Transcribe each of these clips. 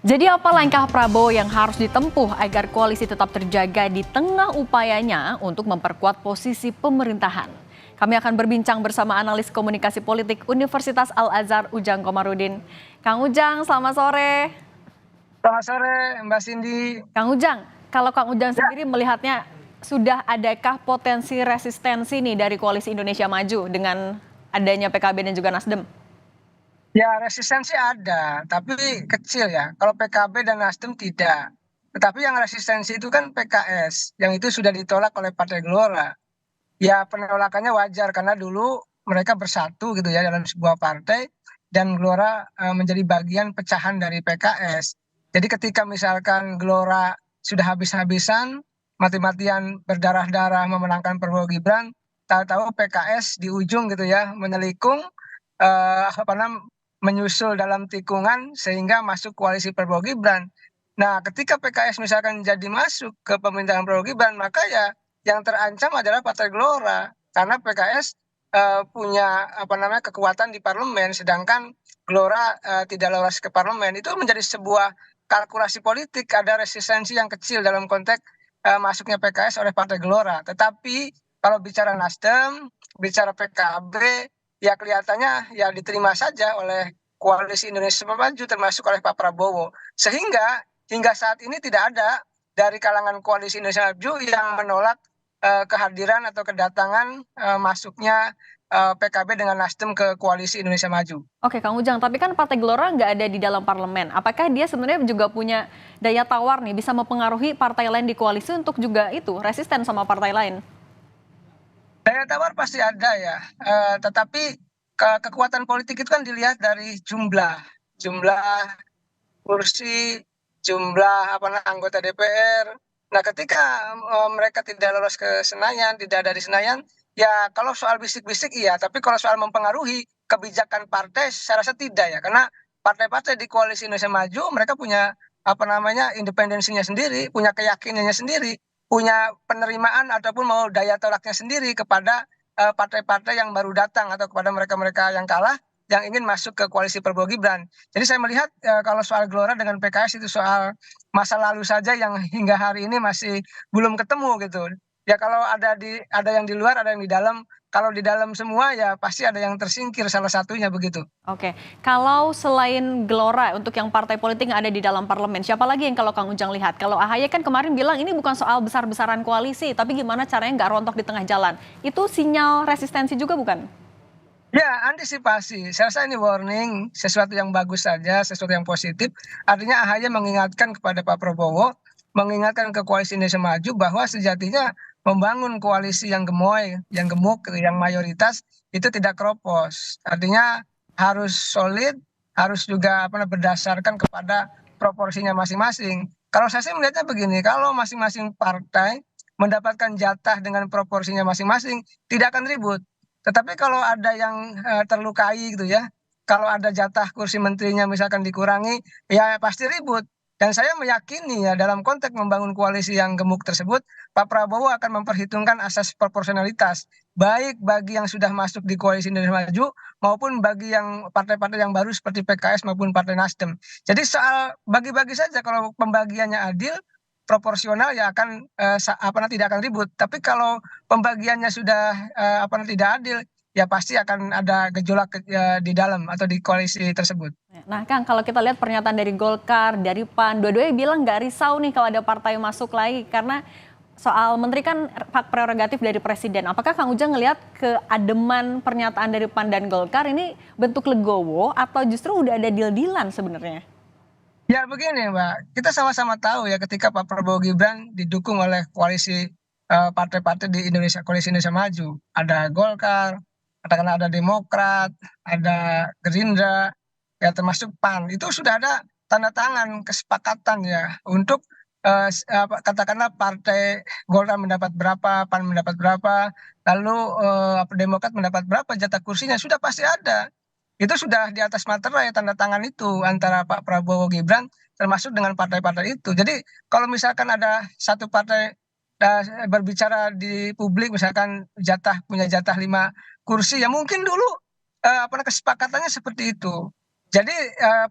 Jadi apa langkah Prabowo yang harus ditempuh agar koalisi tetap terjaga di tengah upayanya untuk memperkuat posisi pemerintahan? Kami akan berbincang bersama analis komunikasi politik Universitas Al-Azhar Ujang Komarudin. Kang Ujang, selamat sore. Selamat sore, Mbak Cindy. Kang Ujang, kalau Kang Ujang Ya, sendiri melihatnya sudah adakah potensi resistensi nih dari koalisi Indonesia Maju dengan adanya PKB dan juga Nasdem? ya resistensi ada, tapi kecil ya. Kalau PKB dan Nasdem tidak. Tetapi yang resistensi itu kan PKS, yang itu sudah ditolak oleh Partai Gelora. Ya penolakannya wajar karena dulu mereka bersatu gitu ya dalam sebuah partai dan Gelora menjadi bagian pecahan dari PKS. Jadi ketika misalkan Gelora sudah habis-habisan, mati-matian berdarah-darah memenangkan Prabowo Gibran, tahu-tahu PKS di ujung gitu ya menelikung apa namanya menyusul dalam tikungan sehingga masuk koalisi Prabowo Gibran. Nah, ketika PKS misalkan jadi masuk ke pemerintahan Prabowo Gibran, maka ya yang terancam adalah Partai Gelora karena PKS punya apa namanya kekuatan di parlemen, sedangkan Gelora tidak lolos ke parlemen. Itu menjadi sebuah kalkulasi politik, ada resistensi yang kecil dalam konteks masuknya PKS oleh Partai Gelora. Tetapi kalau bicara Nasdem, bicara PKB, ya kelihatannya ya diterima saja oleh Koalisi Indonesia Maju termasuk oleh Pak Prabowo. Sehingga hingga saat ini tidak ada dari kalangan Koalisi Indonesia Maju yang menolak kehadiran atau kedatangan masuknya PKB dengan Nasdem ke Koalisi Indonesia Maju. Oke, Kang Ujang, tapi kan Partai Gelora nggak ada di dalam parlemen. Apakah dia sebenarnya juga punya daya tawar nih, bisa mempengaruhi partai lain di koalisi untuk juga itu, resisten sama partai lain? Daya tawar pasti ada ya, tetapi kekuatan politik itu kan dilihat dari jumlah kursi, jumlah apa namanya anggota DPR. Nah, ketika mereka tidak lolos ke Senayan, tidak ada di Senayan, ya kalau soal bisik-bisik iya, tapi kalau soal mempengaruhi kebijakan partai, saya rasa tidak ya, karena partai-partai di Koalisi Indonesia Maju mereka punya apa namanya independensinya sendiri, punya keyakinannya sendiri, punya penerimaan ataupun mau daya tolaknya sendiri kepada partai-partai yang baru datang atau kepada mereka-mereka yang kalah yang ingin masuk ke koalisi Prabowo Gibran. Jadi saya melihat kalau soal Gelora dengan PKS itu soal masa lalu saja yang hingga hari ini masih belum ketemu gitu. Ya kalau ada yang di luar, ada yang di dalam. Kalau di dalam semua ya pasti ada yang tersingkir salah satunya begitu. Oke, kalau selain Gelora untuk yang partai politik yang ada di dalam parlemen, siapa lagi yang kalau Kang Ujang lihat? Kalau AHY kan kemarin bilang ini bukan soal besar-besaran koalisi, tapi gimana caranya nggak rontok di tengah jalan. Itu sinyal resistensi juga bukan? Ya, antisipasi. Saya rasa ini warning, sesuatu yang bagus saja, sesuatu yang positif. Artinya AHY mengingatkan kepada Pak Prabowo, mengingatkan ke Koalisi Indonesia Maju bahwa sejatinya membangun koalisi yang gemoy, yang gemuk, yang mayoritas itu tidak keropos. Artinya harus solid, harus juga berdasarkan kepada proporsinya masing-masing. Kalau saya sih melihatnya begini, kalau masing-masing partai mendapatkan jatah dengan proporsinya masing-masing, tidak akan ribut. Tetapi kalau ada yang terlukai gitu ya, kalau ada jatah kursi menterinya misalkan dikurangi, ya pasti ribut. Dan saya meyakini ya dalam konteks membangun koalisi yang gemuk tersebut, Pak Prabowo akan memperhitungkan asas proporsionalitas, baik bagi yang sudah masuk di koalisi Indonesia Maju maupun bagi yang partai-partai yang baru seperti PKS maupun Partai Nasdem. Jadi soal bagi-bagi saja kalau pembagiannya adil, proporsional ya akan tidak akan ribut. Tapi kalau pembagiannya sudah tidak adil, ya pasti akan ada gejolak di dalam atau di koalisi tersebut. Nah Kang, kalau kita lihat pernyataan dari Golkar, dari PAN, dua-duanya bilang nggak risau nih kalau ada partai masuk lagi, karena soal menteri kan hak prerogatif dari presiden. Apakah Kang Ujang ngelihat keademan pernyataan dari PAN dan Golkar ini bentuk legowo atau justru udah ada deal-dealan sebenarnya? Ya begini Mbak, kita sama-sama tahu ya ketika Pak Prabowo Gibran didukung oleh koalisi partai-partai di Indonesia, koalisi Indonesia Maju. Ada Golkar, katakanlah ada Demokrat, ada Gerindra, ya termasuk PAN. Itu sudah ada tanda tangan kesepakatan ya untuk katakanlah partai Golkar mendapat berapa, PAN mendapat berapa, lalu Demokrat mendapat berapa jatah kursinya, sudah pasti ada. Itu sudah di atas materai tanda tangan itu antara Pak Prabowo Gibran termasuk dengan partai-partai itu. Jadi kalau misalkan ada satu partai berbicara di publik misalkan punya jatah 5 kursi ya mungkin dulu kesepakatannya seperti itu. Jadi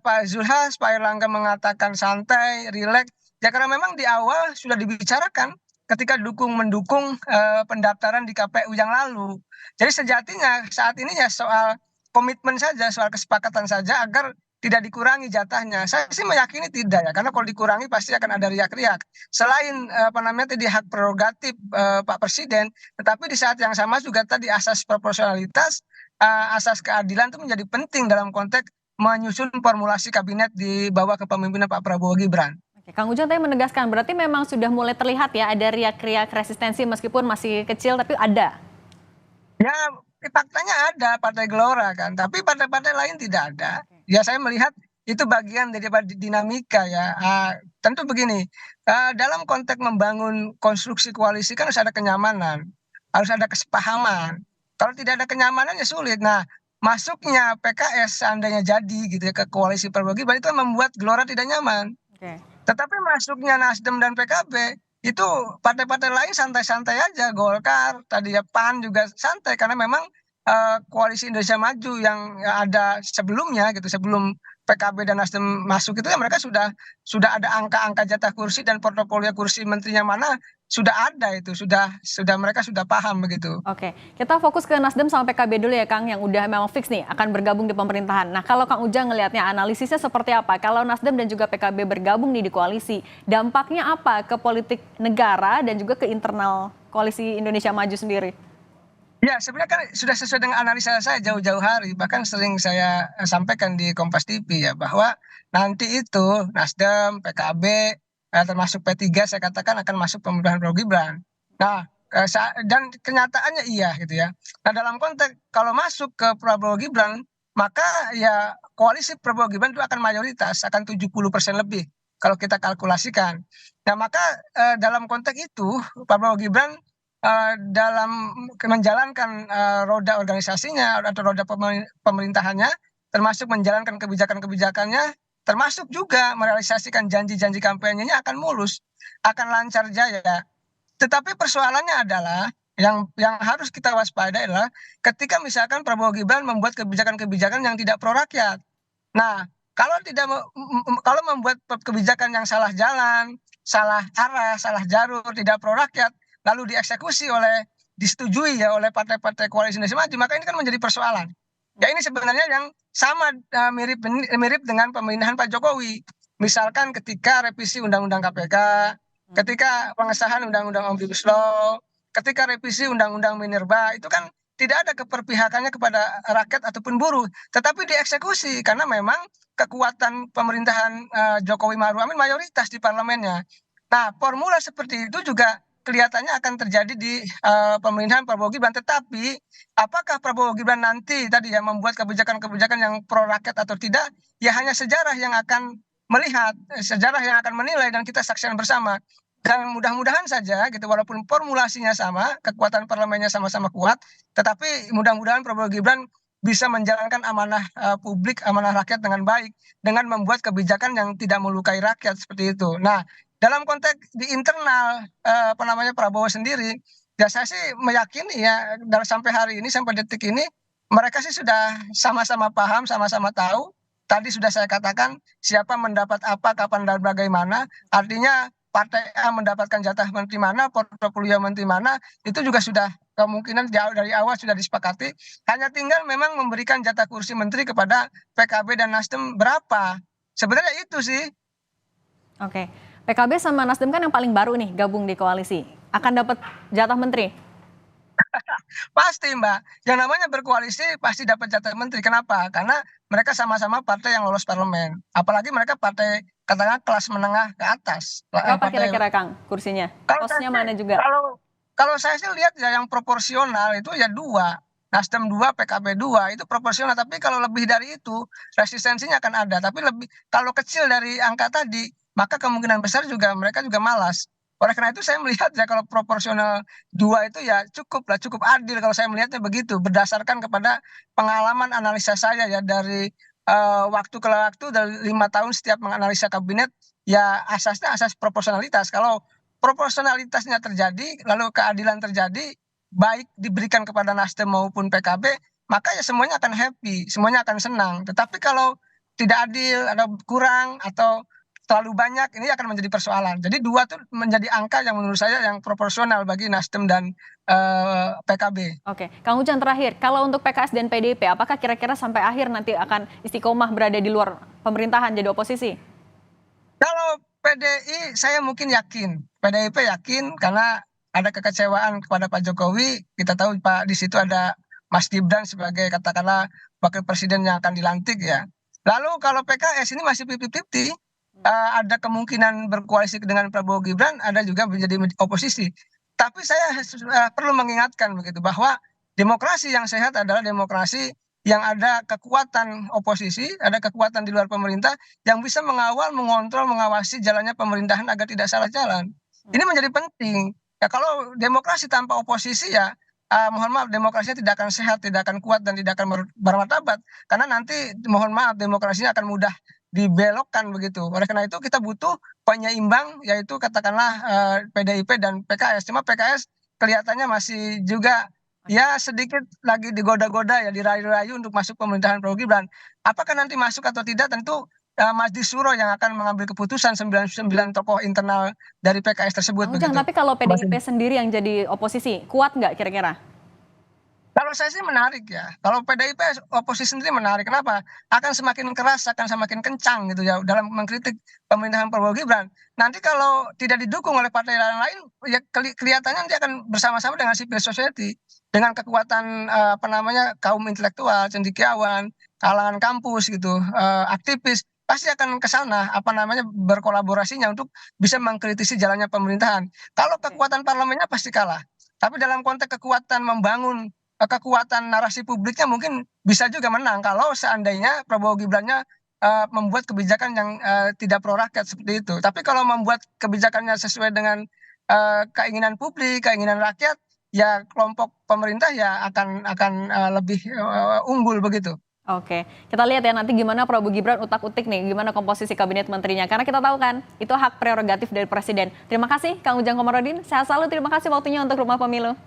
Pak Zulhas, Pak Erlangga mengatakan santai, rileks, ya karena memang di awal sudah dibicarakan ketika mendukung pendaftaran di KPU yang lalu. Jadi sejatinya saat ini ya soal komitmen saja, soal kesepakatan saja agar tidak dikurangi jatahnya. Saya sih meyakini tidak ya, karena kalau dikurangi pasti akan ada riak-riak. Selain apa namanya tadi hak prerogatif Pak Presiden, tetapi di saat yang sama juga tadi asas proporsionalitas, asas keadilan itu menjadi penting dalam konteks menyusun formulasi kabinet di bawah kepemimpinan Pak Prabowo Gibran. Oke, Kang Ujang tadi menegaskan berarti memang sudah mulai terlihat ya ada riak-riak resistensi meskipun masih kecil tapi ada. Ya, faktanya ada Partai Gelora kan, tapi partai-partai lain tidak ada. Oke. Ya saya melihat itu bagian daripada dinamika ya. Tentu begini, dalam konteks membangun konstruksi koalisi kan harus ada kenyamanan, harus ada kesepahaman. Kalau tidak ada kenyamanan ya sulit. Nah, masuknya PKS seandainya jadi gitu ya ke koalisi Prabowo Gibran itu membuat Gelora tidak nyaman. Oke. Tetapi masuknya Nasdem dan PKB itu partai-partai lain santai-santai aja, Golkar, tadi ya PAN juga santai karena memang koalisi Indonesia Maju yang ada sebelumnya gitu, sebelum PKB dan Nasdem masuk itu ya mereka sudah ada angka-angka jatah kursi dan portofolio kursi menterinya mana sudah ada itu, sudah mereka sudah paham begitu. Oke, kita fokus ke Nasdem sama PKB dulu ya Kang, yang udah memang fix nih akan bergabung di pemerintahan. Nah kalau Kang Ujang ngelihatnya analisisnya seperti apa? Kalau Nasdem dan juga PKB bergabung nih di koalisi, dampaknya apa ke politik negara dan juga ke internal koalisi Indonesia Maju sendiri? Ya, sebenarnya kan sudah sesuai dengan analisa saya jauh-jauh hari, bahkan sering saya sampaikan di Kompas TV ya, bahwa nanti itu Nasdem, PKB, termasuk P3 saya katakan akan masuk pemerintahan Prabowo Gibran. Nah, dan kenyataannya iya gitu ya. Nah, dalam konteks kalau masuk ke Prabowo Gibran, maka ya koalisi Prabowo Gibran itu akan mayoritas, akan 70% lebih kalau kita kalkulasikan. Nah, maka dalam konteks itu Prabowo Gibran dalam menjalankan roda organisasinya atau roda pemerintahannya, termasuk menjalankan kebijakan-kebijakannya, termasuk juga merealisasikan janji-janji kampanyenya akan mulus, akan lancar jaya. Tetapi persoalannya adalah yang harus kita waspadai adalah ketika misalkan Prabowo Gibran membuat kebijakan-kebijakan yang tidak pro rakyat. Nah, kalau tidak kalau membuat kebijakan yang salah jalan, salah arah, salah jalur, tidak pro rakyat, lalu dieksekusi disetujui ya oleh partai-partai koalisi Indonesia Maju, maka ini kan menjadi persoalan. Ya ini sebenarnya yang sama mirip mirip dengan pemerintahan Pak Jokowi. Misalkan ketika revisi Undang-Undang KPK, ketika pengesahan Undang-Undang Omnibus Law, ketika revisi Undang-Undang Minerba, itu kan tidak ada keperpihakannya kepada rakyat ataupun buruh, tetapi dieksekusi karena memang kekuatan pemerintahan Jokowi Maruf Amin mayoritas di parlemennya. Nah, formula seperti itu juga kelihatannya akan terjadi di pemerintahan Prabowo Gibran. Tetapi apakah Prabowo Gibran nanti tadi ya membuat kebijakan-kebijakan yang pro rakyat atau tidak? Ya hanya sejarah yang akan melihat, sejarah yang akan menilai dan kita saksikan bersama. Dan mudah-mudahan saja gitu walaupun formulasinya sama, kekuatan parlemennya sama-sama kuat, tetapi mudah-mudahan Prabowo Gibran bisa menjalankan amanah publik, amanah rakyat dengan baik dengan membuat kebijakan yang tidak melukai rakyat seperti itu. Nah, dalam konteks di internal apa namanya Prabowo sendiri, ya saya sih meyakini ya sampai hari ini sampai detik ini mereka sih sudah sama-sama paham, sama-sama tahu. Tadi sudah saya katakan siapa mendapat apa, kapan dan bagaimana. Artinya partai A mendapatkan jatah menteri mana, portofolio menteri mana, itu juga sudah kemungkinan jauh dari awal sudah disepakati. Hanya tinggal memang memberikan jatah kursi menteri kepada PKB dan Nasdem berapa. Sebenarnya itu sih. Oke, PKB sama Nasdem kan yang paling baru nih gabung di koalisi, akan dapat jatah menteri. Pasti Mbak, yang namanya berkoalisi pasti dapat jatah menteri. Kenapa? Karena mereka sama-sama partai yang lolos parlemen. Apalagi mereka partai katakanlah kelas menengah ke atas. Berapa Partai kira-kira Kang kursinya? kalau saya Posnya sih, mana juga? kalau saya sih lihat ya yang proporsional itu ya dua. Nasdem dua, PKB dua itu proporsional. Tapi kalau lebih dari itu resistensinya akan ada. Tapi lebih kalau kecil dari angka tadi, maka kemungkinan besar juga mereka juga malas. Oleh karena itu saya melihat ya kalau proporsional dua itu ya cukup lah, cukup adil kalau saya melihatnya begitu. Berdasarkan kepada pengalaman analisa saya ya dari waktu ke waktu dari 5 tahun setiap menganalisa kabinet ya asasnya asas proporsionalitas. Kalau proporsionalitasnya terjadi, lalu keadilan terjadi, baik diberikan kepada Nasdem maupun PKB, maka ya semuanya akan happy, semuanya akan senang. Tetapi kalau tidak adil, atau kurang, atau terlalu banyak, ini akan menjadi persoalan. Jadi 2 tuh menjadi angka yang menurut saya yang proporsional bagi Nasdem dan PKB. Oke, Kang Ujang terakhir, kalau untuk PKS dan PDIP, apakah kira-kira sampai akhir nanti akan istiqomah berada di luar pemerintahan jadi oposisi? Kalau PDI saya mungkin yakin, PDIP yakin karena ada kekecewaan kepada Pak Jokowi, kita tahu Pak di situ ada Mas Gibran sebagai katakanlah wakil presiden yang akan dilantik ya. Lalu kalau PKS ini masih 50-50, ada kemungkinan berkoalisi dengan Prabowo Gibran, ada juga menjadi oposisi. Tapi saya perlu mengingatkan begitu bahwa demokrasi yang sehat adalah demokrasi yang ada kekuatan oposisi, ada kekuatan di luar pemerintah yang bisa mengawal, mengontrol, mengawasi jalannya pemerintahan agar tidak salah jalan. Ini menjadi penting. Ya kalau demokrasi tanpa oposisi ya mohon maaf demokrasinya tidak akan sehat, tidak akan kuat dan tidak akan bermartabat. Karena nanti mohon maaf demokrasinya akan mudah dibelokkan begitu. Oleh karena itu kita butuh penyeimbang yaitu katakanlah PDIP dan PKS. Cuma PKS kelihatannya masih juga ya sedikit lagi digoda-goda ya, dirayu-rayu untuk masuk pemerintahan Prabowo Gibran. Apakah nanti masuk atau tidak tentu Majelis Syuro yang akan mengambil keputusan 99 tokoh internal dari PKS tersebut Kang Ujang, begitu. tapi kalau PDIP sendiri yang jadi oposisi, kuat nggak kira-kira? Kalau saya sih menarik ya. Kalau PDIP oposisi sendiri menarik. Kenapa? Akan semakin keras, akan semakin kencang gitu ya dalam mengkritik pemerintahan Prabowo Gibran. Nanti kalau tidak didukung oleh partai lain, ya kelihatannya nanti akan bersama-sama dengan civil society, dengan kekuatan apa namanya kaum intelektual, cendekiawan, kalangan kampus gitu, aktivis pasti akan ke sana apa namanya berkolaborasinya untuk bisa mengkritisi jalannya pemerintahan. Kalau kekuatan parlemennya pasti kalah. Tapi dalam konteks kekuatan membangun kekuatan narasi publiknya mungkin bisa juga menang kalau seandainya Prabowo Gibrannya membuat kebijakan yang tidak pro rakyat seperti itu. Tapi kalau membuat kebijakannya sesuai dengan keinginan publik, keinginan rakyat, ya kelompok pemerintah ya akan lebih unggul begitu. Oke, kita lihat ya nanti gimana Prabowo Gibran utak-utik nih, gimana komposisi kabinet menterinya. Karena kita tahu kan, itu hak prerogatif dari Presiden. Terima kasih Kang Ujang Komarudin, sehat selalu, terima kasih waktunya untuk Rumah Pemilu.